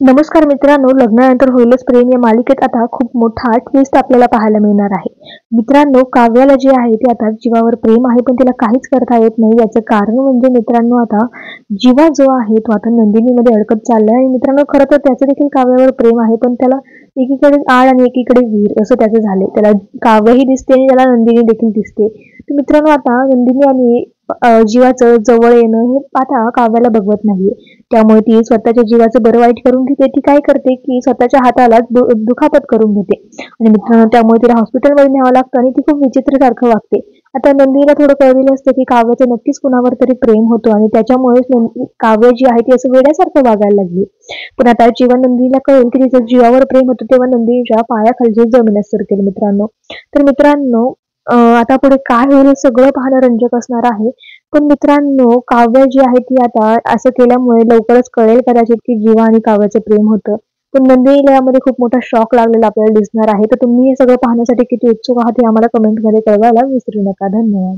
नमस्कार मित्रांनो, लग्नानंतर होईलच प्रेम या मालिकेत आता खूप मोठा ट्विस्ट आपल्याला पाहायला मिळणार आहे. मित्रांनो, काव्याला जे आहे ते आता जीवावर प्रेम आहे, पण तिला काहीच करता येत नाही. याचं कारण म्हणजे मित्रांनो, आता जीवा जो आहे तो आता नंदिनीमध्ये अडकत चाललाय आणि मित्रांनो, खरं तर त्याचं देखील काव्यावर प्रेम आहे, पण त्याला एकीकडे आळ आणि एकीकडे वीर असं त्याचं झालंय. त्याला काव्यही दिसते आणि त्याला नंदिनी देखील दिसते. तर मित्रांनो, आता नंदिनी आणि जीवाचं जवळ येणं हे आता काव्याला बघवत नाहीये. त्यामुळे ती स्वतःच्या जीवाचं बरं वाईट करून घेते. ती काय करते, की स्वतःच्या हाताला दुखापत करून घेते आणि मित्रांनो त्यामुळे तिला हॉस्पिटलमध्ये न्यावं लागतं आणि ती खूप विचित्रसारखं वागते. आता नंदिनीला थोडं कळलेलं असतं, की काव्याचं नक्कीच कुणावर तरी प्रेम होतं आणि त्याच्यामुळेच काव्य जी आहे ती असं वेड्यासारखं वागायला लागली. पण आता जेव्हा नंदिनीला कळेल, की तिचं जीवावर प्रेम होतं, तेव्हा नंदिनीच्या पायाखालची जमीनच सरकेल मित्रांनो. तर मित्रांनो, आता पुढे काय होईल हे सगळं पाहणं रंजक असणार आहे. पण मित्रांनो, काव्य जी आहे ती आता असं केल्यामुळे लवकरच कळेल कदाचित, की जीवा आणि काव्याचं प्रेम होतं. पण नंदिनीला यामध्ये खूप मोठा शॉक लागलेला आपल्याला दिसणार आहे. तर तुम्ही हे सगळं पाहण्यासाठी किती उत्सुक आहात हे आम्हाला कमेंटमध्ये कळवायला विसरू नका. धन्यवाद.